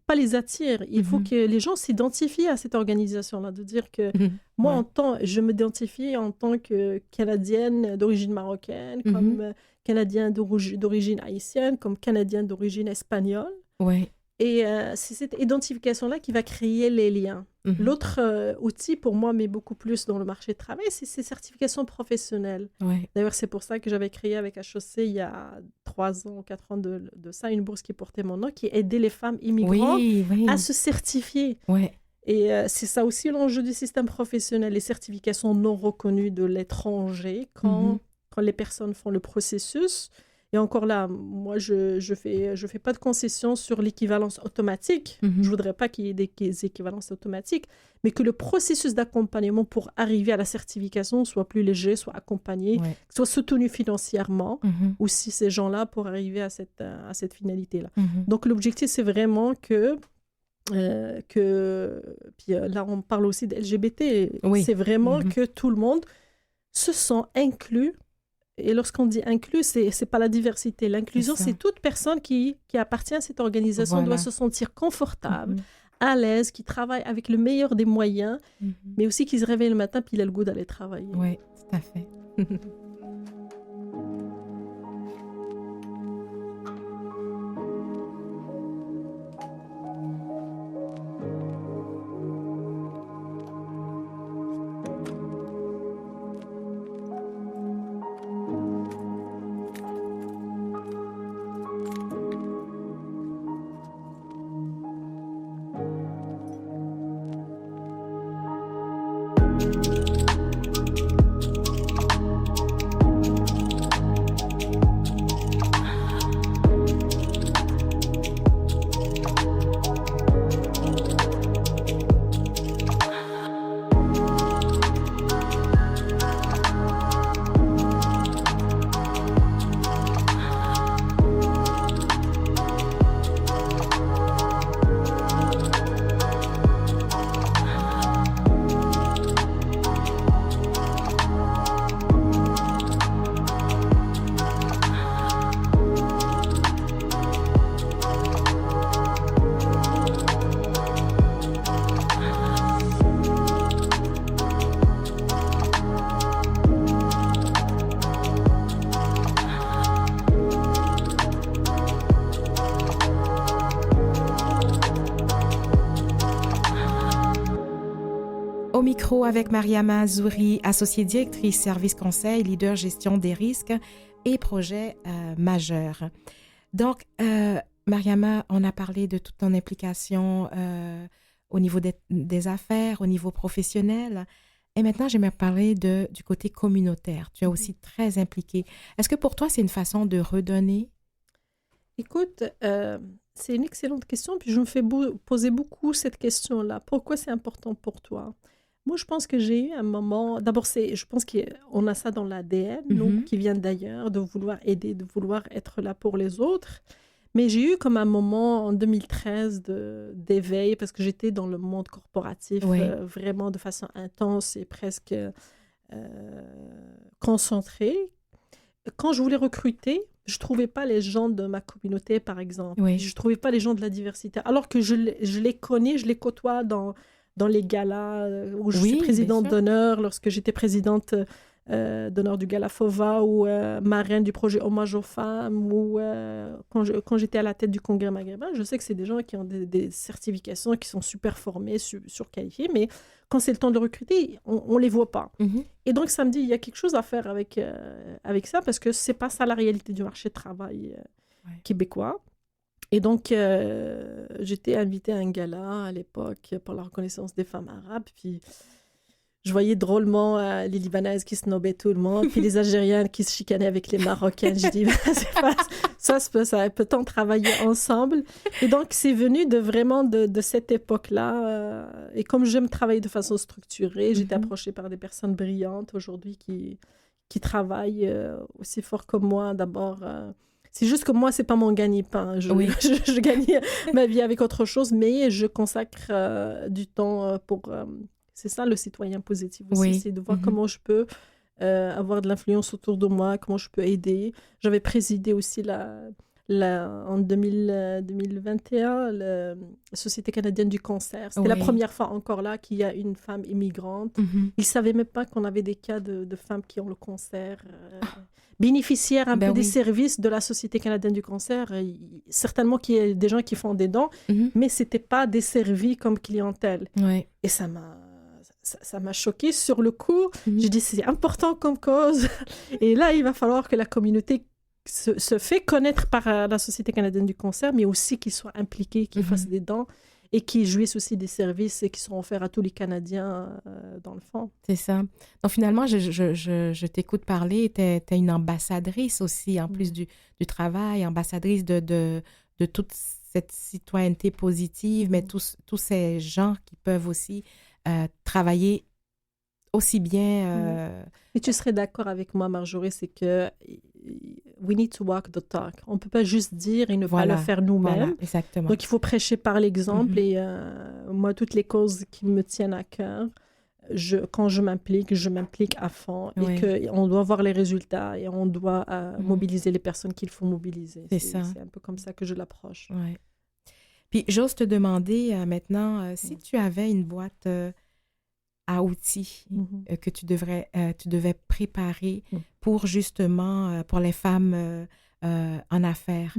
pas les attire. Il faut que les gens s'identifient à cette organisation-là, de dire que moi, je m'identifie en tant que Canadienne d'origine marocaine, comme Canadienne d'origine haïtienne, comme Canadienne d'origine espagnole. Ouais. Et c'est cette identification-là qui va créer les liens. L'autre outil pour moi, mais beaucoup plus dans le marché de travail, c'est ces certifications professionnelles. Ouais. D'ailleurs, c'est pour ça que j'avais créé avec HEC il y a 3 ans, 4 ans de ça, une bourse qui portait mon nom, qui aidait les femmes immigrantes à se certifier. Ouais. Et c'est ça aussi l'enjeu du système professionnel, les certifications non reconnues de l'étranger quand les personnes font le processus. Et encore là, moi, je fais pas de concession sur l'équivalence automatique. Je voudrais pas qu'il y ait des équivalences automatiques, mais que le processus d'accompagnement pour arriver à la certification soit plus léger, soit accompagné, soit soutenu financièrement, aussi ces gens-là pour arriver à cette finalité-là. Donc, l'objectif, c'est vraiment que puis là, on parle aussi de LGBT. C'est vraiment que tout le monde se sent inclus. Et lorsqu'on dit inclus, c'est pas la diversité. L'inclusion, c'est toute personne qui appartient à cette organisation doit se sentir confortable, à l'aise, qui travaille avec le meilleur des moyens, mais aussi qui se réveille le matin puis il a le goût d'aller travailler. Oui, tout à fait. Au micro avec Mariama Azouri, associée directrice service conseil, leader gestion des risques et projets majeurs. Donc, Mariama, on a parlé de toute ton implication au niveau des affaires, au niveau professionnel. Et maintenant, j'aimerais parler du côté communautaire. Tu es aussi très impliquée. Est-ce que pour toi, c'est une façon de redonner? Écoute, c'est une excellente question. Puis je me fais poser beaucoup cette question-là. Pourquoi c'est important pour toi? Moi, je pense que j'ai eu un moment... D'abord, je pense qu'on a ça dans l'ADN, nous, qui vient d'ailleurs, de vouloir aider, de vouloir être là pour les autres. Mais j'ai eu comme un moment en 2013 d'éveil, parce que j'étais dans le monde corporatif vraiment de façon intense et presque concentrée. Quand je voulais recruter, je ne trouvais pas les gens de ma communauté, par exemple. Je ne trouvais pas les gens de la diversité. Alors que je les connais, je les côtoie dans les galas où je suis présidente d'honneur, lorsque j'étais présidente d'honneur du Gala FOVA ou marraine du projet Hommage aux femmes ou quand j'étais à la tête du Congrès maghrébin. Je sais que c'est des gens qui ont des certifications, qui sont super formés, surqualifiés, mais quand c'est le temps de recruter, on ne les voit pas. Et donc, ça me dit, il y a quelque chose à faire avec ça parce que ce n'est pas ça la réalité du marché de travail québécois. Et donc, j'étais invitée à un gala à l'époque pour la reconnaissance des femmes arabes. Puis, je voyais drôlement les Libanaises qui snobaient tout le monde, puis les Algériennes qui se chicanaient avec les Marocaines. Je dis, ça peut-on travailler ensemble? Et donc, c'est venu vraiment de cette époque-là. Et comme j'aime travailler de façon structurée, j'étais approchée par des personnes brillantes aujourd'hui qui travaillent aussi fort que moi. D'abord... c'est juste que moi, c'est pas mon gagne-pain. Je gagne ma vie avec autre chose, mais je consacre du temps pour... c'est ça, le citoyen positif aussi, c'est de voir comment je peux avoir de l'influence autour de moi, comment je peux aider. J'avais présidé aussi En 2021, la Société canadienne du cancer. C'était la première fois encore là qu'il y a une femme immigrante. Ils ne savaient même pas qu'on avait des cas de femmes qui ont le cancer, bénéficiaires peu des services de la Société canadienne du cancer. Certainement qu'il y a des gens qui font des dons, mais ce n'était pas desservi comme clientèle. Et ça m'a choquée sur le coup. J'ai dit, c'est important comme cause. Et là, il va falloir que la communauté se fait connaître par la Société canadienne du cancer, mais aussi qu'ils soient impliqués, qu'ils fassent des dons et qu'ils jouissent aussi des services qui sont offerts à tous les Canadiens dans le fond. C'est ça. Donc finalement, je t'écoute parler, tu es une ambassadrice aussi, en plus du travail, ambassadrice de toute cette citoyenneté positive, mais tous ces gens qui peuvent aussi travailler aussi bien... Et tu serais d'accord avec moi, Marjorie, c'est que we need to walk the talk. On ne peut pas juste dire et ne pas le faire nous-mêmes. Voilà, exactement. Donc, il faut prêcher par l'exemple. Et moi, toutes les causes qui me tiennent à cœur, quand je m'implique à fond. Et qu'on doit voir les résultats et on doit mobiliser les personnes qu'il faut mobiliser. C'est un peu comme ça que je l'approche. Ouais. Puis, j'ose te demander maintenant, si tu avais une boîte... à outils que tu devais préparer pour justement, pour les femmes en affaires.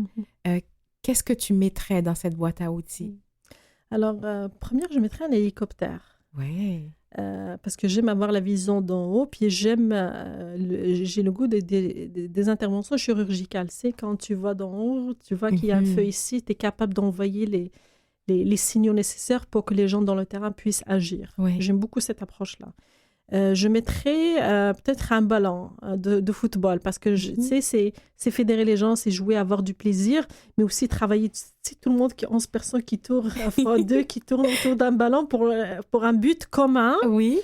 Qu'est-ce que tu mettrais dans cette boîte à outils? Alors, première, je mettrais un hélicoptère. Oui. Parce que j'aime avoir la vision d'en haut, puis j'ai le goût des interventions chirurgicales. C'est quand tu vois d'en haut, tu vois qu'il y a un feu ici, tu es capable d'envoyer les signaux nécessaires pour que les gens dans le terrain puissent agir. J'aime beaucoup cette approche-là. Je mettrais peut-être un ballon de football parce que, tu sais, c'est fédérer les gens, c'est jouer, avoir du plaisir, mais aussi travailler. C'est tout le monde, 11 personnes qui tournent, enfin, deux qui tournent autour d'un ballon pour un but commun. Oui.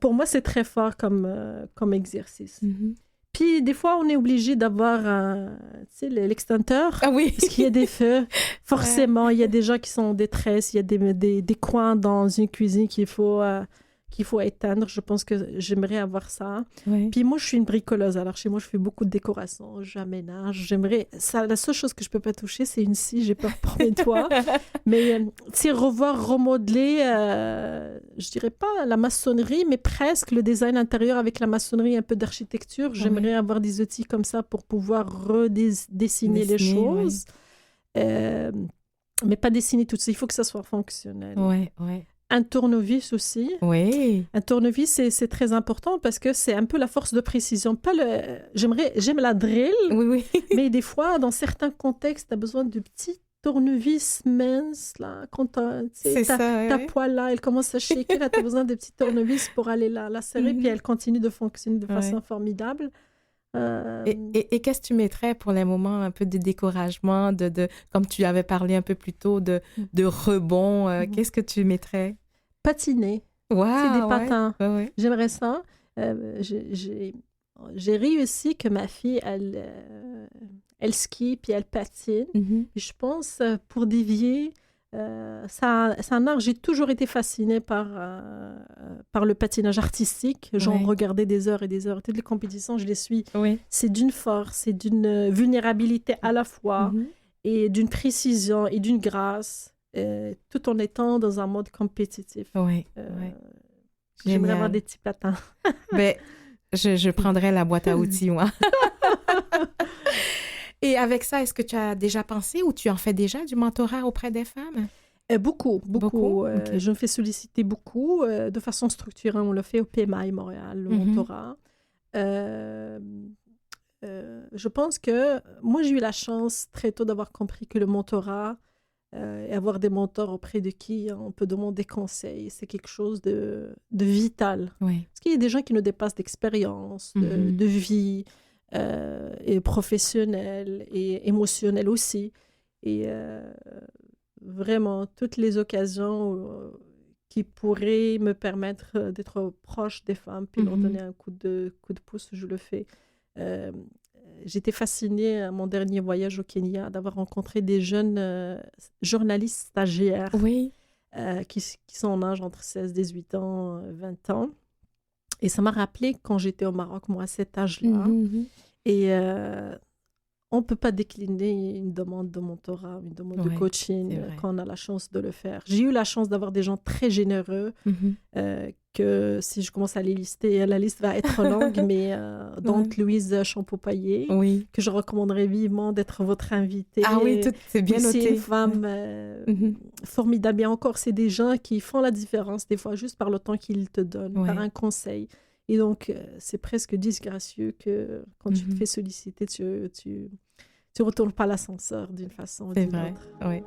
Pour moi, c'est très fort comme exercice. Puis, des fois, on est obligé d'avoir l'extincteur. Ah oui. Parce qu'il y a des feux. Forcément, il y a des gens qui sont en détresse. Il y a des coins dans une cuisine qu'il faut éteindre. Je pense que j'aimerais avoir ça. Puis moi, je suis une bricoleuse. Alors, chez moi, je fais beaucoup de décoration. J'aménage. La seule chose que je ne peux pas toucher, c'est une scie. J'ai peur pour mes doigts. Mais, revoir, remodeler, je dirais pas la maçonnerie, mais presque le design intérieur avec la maçonnerie, un peu d'architecture. J'aimerais avoir des outils comme ça pour pouvoir redessiner les choses. Mais pas dessiner tout ça. Il faut que ça soit fonctionnel. Un tournevis aussi. Oui. Un tournevis, c'est très important parce que c'est un peu la force de précision. J'aime la drill, mais des fois, dans certains contextes, tu as besoin de petits tournevis minces. Là, quand ta poêle, là, elle commence à shaker, tu as besoin de petits tournevis pour aller la serrer, puis elle continue de fonctionner de façon formidable. Et qu'est-ce que tu mettrais pour les moments un peu de découragement, comme tu avais parlé un peu plus tôt, de rebond, qu'est-ce que tu mettrais? Patiner. Wow, c'est des patins. J'aimerais ça. J'ai réussi que ma fille, elle skie puis elle patine. Et je pense, pour dévier, c'est un art. J'ai toujours été fascinée par le patinage artistique. J'en regardais des heures et des heures. Toutes les compétitions, je les suis. C'est d'une force, c'est d'une vulnérabilité à la fois et d'une précision et d'une grâce, tout en étant dans un mode compétitif. J'aimerais avoir des petits patins. Ben, je prendrais la boîte à outils, moi. Et avec ça, est-ce que tu as déjà pensé ou tu en fais déjà du mentorat auprès des femmes? Beaucoup. Okay. Je me fais solliciter beaucoup. De façon structurée, on le fait au PMI Montréal, le mentorat. Je pense que moi, j'ai eu la chance très tôt d'avoir compris que le mentorat et avoir des mentors auprès de qui on peut demander conseil, c'est quelque chose de vital. Parce qu'il y a des gens qui nous dépassent d'expérience, de vie, et professionnelle et émotionnelle aussi. Et vraiment, toutes les occasions qui pourraient me permettre d'être proche des femmes puis leur donner un coup de pouce, je le fais. J'étais fascinée à mon dernier voyage au Kenya d'avoir rencontré des jeunes journalistes stagiaires qui sont en âge entre 16, 18 ans, 20 ans. Et ça m'a rappelé quand j'étais au Maroc, moi, à cet âge-là. Et on ne peut pas décliner une demande de mentorat, une demande de coaching quand on a la chance de le faire. J'ai eu la chance d'avoir des gens très généreux que si je commence à les lister, la liste va être longue, mais donc Louise Champeau-Paillé, que je recommanderais vivement d'être votre invitée. Ah oui, c'est bien noté. C'est une femme formidable. Et encore, c'est des gens qui font la différence, des fois juste par le temps qu'ils te donnent, par un conseil. Et donc, c'est presque disgracieux que quand tu te fais solliciter, tu retournes pas l'ascenseur d'une façon ou d'une autre. C'est vrai, oui.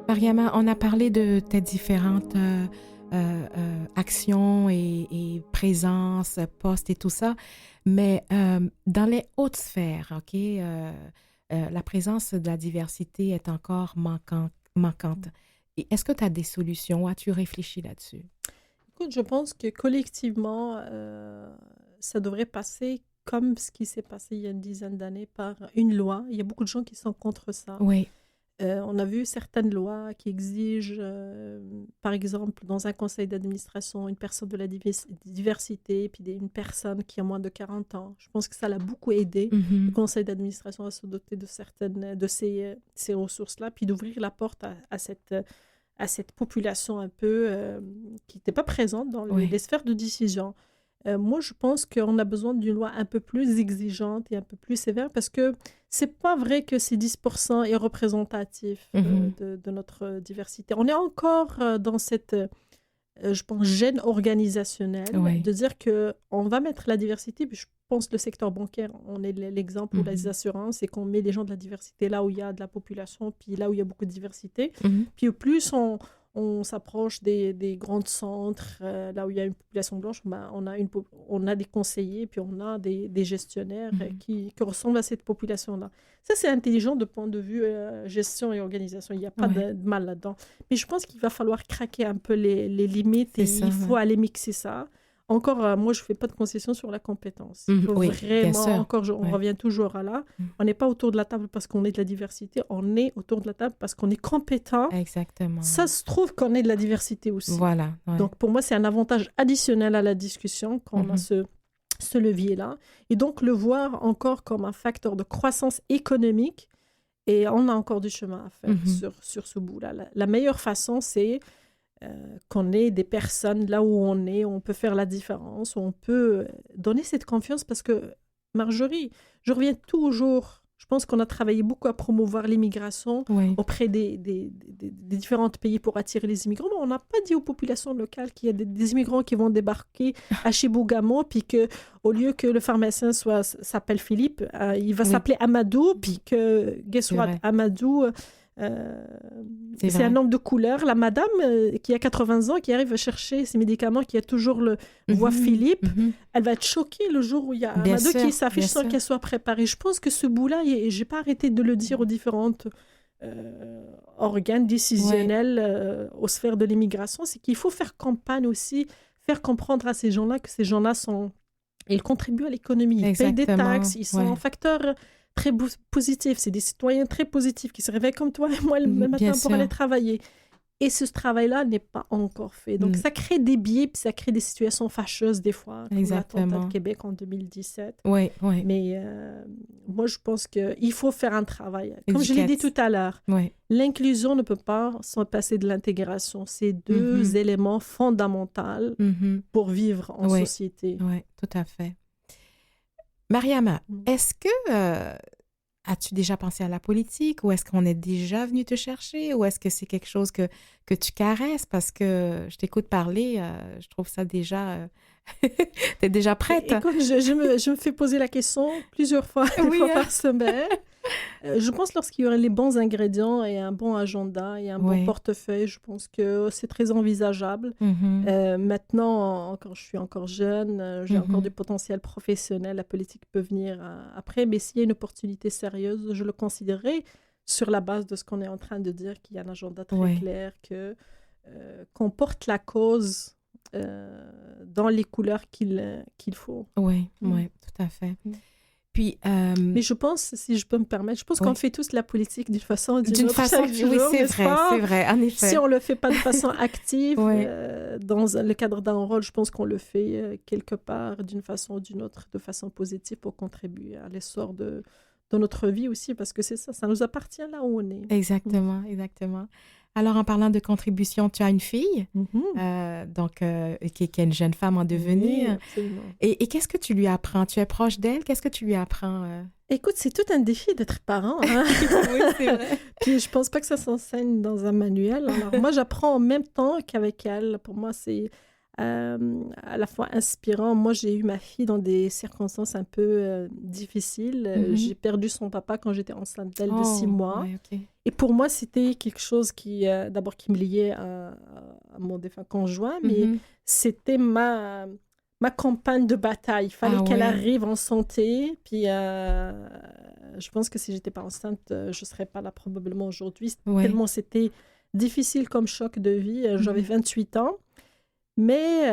Mariama, on a parlé de tes différentes actions et présences, postes et tout ça, mais dans les hautes sphères, la présence de la diversité est encore manquante. Et est-ce que tu as des solutions? As-tu réfléchi là-dessus? Écoute, je pense que collectivement, ça devrait passer comme ce qui s'est passé il y a une dizaine d'années par une loi. Il y a beaucoup de gens qui sont contre ça. Oui. On a vu certaines lois qui exigent, par exemple, dans un conseil d'administration, une personne de la diversité, puis une personne qui a moins de 40 ans. Je pense que ça l'a beaucoup aidé, le conseil d'administration, à se doter de certaines de ces ressources-là, puis d'ouvrir la porte à cette population un peu qui n'était pas présente dans les sphères de décision. Moi, je pense qu'on a besoin d'une loi un peu plus exigeante et un peu plus sévère parce que c'est pas vrai que ces 10% est représentatif de notre diversité. On est encore dans cette, je pense, gêne organisationnelle de dire qu'on va mettre la diversité. Puis je pense que le secteur bancaire, on est l'exemple, ou les assurances, c'est qu'on met les gens de la diversité là où il y a de la population, puis là où il y a beaucoup de diversité. Puis au plus on s'approche des grands centres, là où il y a une population blanche, on a des conseillers, puis on a des gestionnaires qui ressemblent à cette population-là. Ça, c'est intelligent de point de vue gestion et organisation. Il n'y a pas de mal là-dedans. Mais je pense qu'il va falloir craquer un peu les limites il faut aller mixer ça. Encore, moi, je ne fais pas de concession sur la compétence. Il faut vraiment, on revient toujours à là. On n'est pas autour de la table parce qu'on est de la diversité. On est autour de la table parce qu'on est compétent. Exactement. Ça se trouve qu'on est de la diversité aussi. Voilà. Ouais. Donc, pour moi, c'est un avantage additionnel à la discussion quand on a ce levier-là. Et donc, le voir encore comme un facteur de croissance économique. Et on a encore du chemin à faire sur ce bout-là. La meilleure façon, c'est qu'on ait des personnes là où on peut faire la différence, où on peut donner cette confiance parce que, Marjorie, je reviens toujours, je pense qu'on a travaillé beaucoup à promouvoir l'immigration auprès des différents pays pour attirer les immigrants, mais on n'a pas dit aux populations locales qu'il y a des immigrants qui vont débarquer à Chibougamau, puis qu'au lieu que le pharmacien s'appelle Philippe, il va s'appeler Amadou, puis que, guess what, Amadou... c'est un homme de couleur. La madame qui a 80 ans, qui arrive à chercher ses médicaments, qui a toujours le voix Philippe, elle va être choquée le jour où il y a Amadou qui s'affiche sans qu'elle soit préparée. Je pense que ce bout-là, et je n'ai pas arrêté de le dire aux différentes organes décisionnels aux sphères de l'immigration, c'est qu'il faut faire campagne aussi, faire comprendre à ces gens-là que ces gens-là ils contribuent à l'économie, ils payent des taxes, ils sont un facteur très positifs. C'est des citoyens très positifs qui se réveillent comme toi et moi le matin pour aller travailler. Et ce travail-là n'est pas encore fait. Donc, ça crée des biais, puis ça crée des situations fâcheuses des fois, comme l'attentat de Québec en 2017. Oui. Mais moi, je pense qu'il faut faire un travail. Comme je l'ai dit tout à l'heure, l'inclusion ne peut pas s'en passer de l'intégration. C'est deux éléments fondamentaux pour vivre en société. Oui, tout à fait. Mariama, est-ce que... as-tu déjà pensé à la politique ou est-ce qu'on est déjà venu te chercher ou est-ce que c'est quelque chose que tu caresses? Parce que je t'écoute parler, je trouve ça déjà... T'es déjà prête? Écoute, je me fais poser la question plusieurs fois, fois par semaine. Je pense lorsqu'il y aurait les bons ingrédients et un bon agenda et un bon portefeuille, je pense que c'est très envisageable. Maintenant, je suis encore jeune, j'ai encore du potentiel professionnel, la politique peut venir après, mais s'il y a une opportunité sérieuse, je le considérerai sur la base de ce qu'on est en train de dire, qu'il y a un agenda très clair, qu'on porte la cause dans les couleurs qu'il faut. Oui, tout à fait. Puis, mais je pense, si je peux me permettre, je pense qu'on fait tous la politique d'une façon ou d'une autre. Oui, c'est vrai, en effet. Si on ne le fait pas de façon active, dans le cadre d'un rôle, je pense qu'on le fait quelque part d'une façon ou d'une autre, de façon positive pour contribuer à l'essor de notre vie aussi, parce que c'est ça nous appartient là où on est. Exactement. Alors, en parlant de contribution, tu as une fille, qui est une jeune femme en devenir. Oui, absolument. Et qu'est-ce que tu lui apprends? Tu es proche d'elle? Qu'est-ce que tu lui apprends? Écoute, c'est tout un défi d'être parent. Hein? Oui, c'est vrai. Puis je pense pas que ça s'enseigne dans un manuel. Alors, moi, j'apprends en même temps qu'avec elle. Pour moi, c'est à la fois inspirant. Moi, j'ai eu ma fille dans des circonstances un peu difficiles. J'ai perdu son papa quand j'étais enceinte d'elle de 6 mois. Ouais, okay. Et pour moi, c'était quelque chose qui, d'abord, qui me liait à mon défunt conjoint, mais c'était ma compagne de bataille. Il fallait qu'elle arrive en santé. Puis, je pense que si j'étais pas enceinte, je ne serais pas là probablement aujourd'hui. Tellement c'était difficile comme choc de vie. J'avais 28 ans. Mais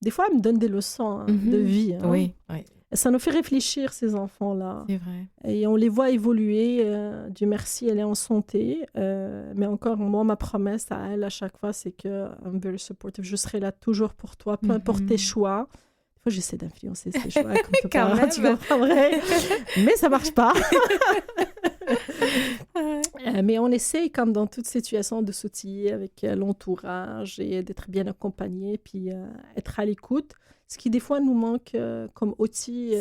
des fois, elle me donne des leçons de vie. Hein. Oui. Ça nous fait réfléchir, ces enfants-là. C'est vrai. Et on les voit évoluer. Dieu merci, elle est en santé. Mais encore, moi, ma promesse à elle, à chaque fois, c'est que I'm very supportive. Je serai là toujours pour toi, peu importe tes choix. Des fois, j'essaie d'influencer ses choix, comme quand même. Tu comprends, vrai? Mais ça marche pas. Mais on essaye, comme dans toute situation, de s'outiller avec l'entourage et d'être bien accompagné, puis être à l'écoute. Ce qui, des fois, nous manque comme outil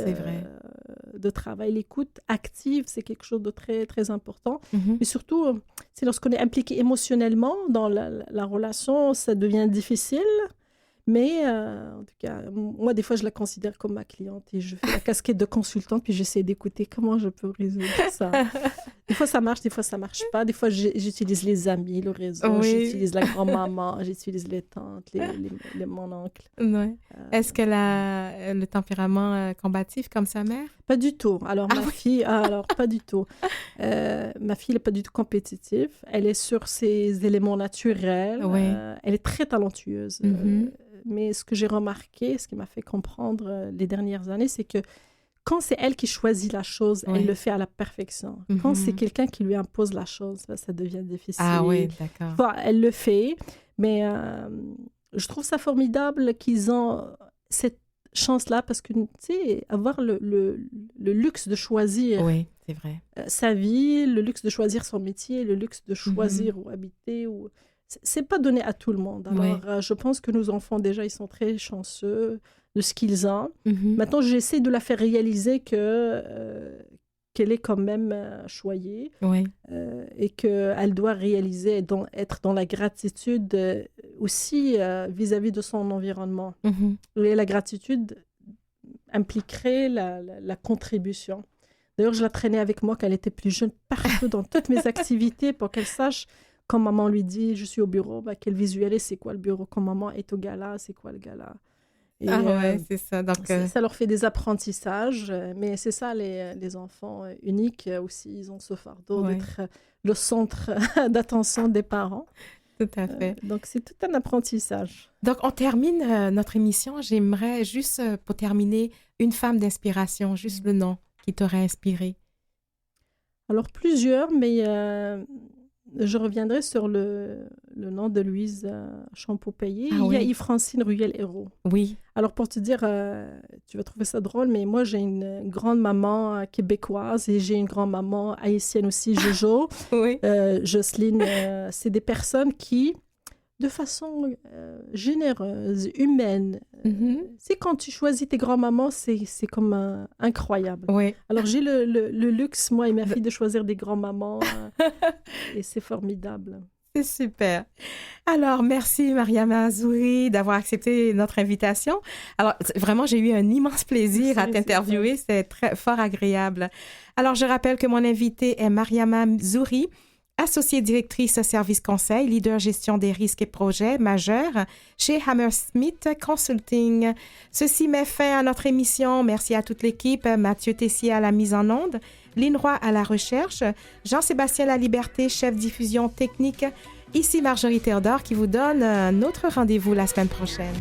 de travail. L'écoute active, c'est quelque chose de très, très important. Mais surtout, c'est lorsqu'on est impliqué émotionnellement dans la relation, ça devient difficile. Mais en tout cas, moi, des fois, je la considère comme ma cliente et je fais la casquette de consultante, puis j'essaie d'écouter comment je peux résoudre ça. Des fois, ça marche, des fois, ça marche pas. Des fois, j'utilise les amis, le réseau, j'utilise la grand-maman, j'utilise les tantes, mon oncle. Ouais. Est-ce qu'elle a le tempérament combatif comme sa mère? Pas du tout. Alors, ma fille, pas du tout. Ma fille n'est pas du tout compétitive. Elle est sur ses éléments naturels. Elle est très talentueuse. Mais ce que j'ai remarqué, ce qui m'a fait comprendre les dernières années, c'est que quand c'est elle qui choisit la chose, elle le fait à la perfection. Quand c'est quelqu'un qui lui impose la chose, ça devient difficile. Ah oui, d'accord. Enfin, elle le fait, mais je trouve ça formidable qu'ils ont cette chance-là parce que, tu sais, avoir le luxe de choisir c'est vrai. Sa vie, le luxe de choisir son métier, le luxe de choisir où habiter, c'est pas donné à tout le monde. Alors, je pense que nos enfants, déjà, ils sont très chanceux de ce qu'ils ont. Maintenant, j'essaie de la faire réaliser qu'elle est quand même choyée et qu'elle doit réaliser, être dans la gratitude aussi vis-à-vis de son environnement. Et la gratitude impliquerait la contribution. D'ailleurs, je la traînais avec moi quand elle était plus jeune, partout dans toutes mes activités pour qu'elle sache. Quand maman lui dit « je suis au bureau », qu'elle visualise c'est quoi le bureau. Quand maman est au gala, c'est quoi le gala. Et, c'est ça. Donc, ça leur fait des apprentissages. Mais c'est ça, les enfants uniques aussi, ils ont ce fardeau d'être le centre d'attention des parents. Tout à fait. Donc, c'est tout un apprentissage. Donc, on termine notre émission. J'aimerais juste, pour terminer, une femme d'inspiration, juste le nom qui t'auraient inspiré? Alors, plusieurs, mais je reviendrai sur le nom de Louise Champaud-Payet. Il y a Yves-Francine Ruel-Hérault. Oui. Alors, pour te dire, tu vas trouver ça drôle, mais moi, j'ai une grande-maman québécoise et j'ai une grande-maman haïtienne aussi, Jojo. Oui. Jocelyne, c'est des personnes qui, de façon généreuse, humaine, c'est quand tu choisis tes grands-mamans, c'est comme incroyable. Oui. Alors, j'ai le luxe, moi et ma fille, de choisir des grands-mamans et c'est formidable. C'est super. Alors, merci Mariama Zouri d'avoir accepté notre invitation. Alors, vraiment, j'ai eu un immense plaisir à t'interviewer. C'est très fort agréable. Alors, je rappelle que mon invitée est Mariama Zouri, associée directrice service conseil, leader gestion des risques et projets majeurs chez Hammersmith Consulting. Ceci met fin à notre émission. Merci à toute l'équipe. Mathieu Tessier à la mise en onde, Lynn Roy à la recherche, Jean-Sébastien Laliberté, chef diffusion technique. Ici Marjorie Théodore qui vous donne un autre rendez-vous la semaine prochaine.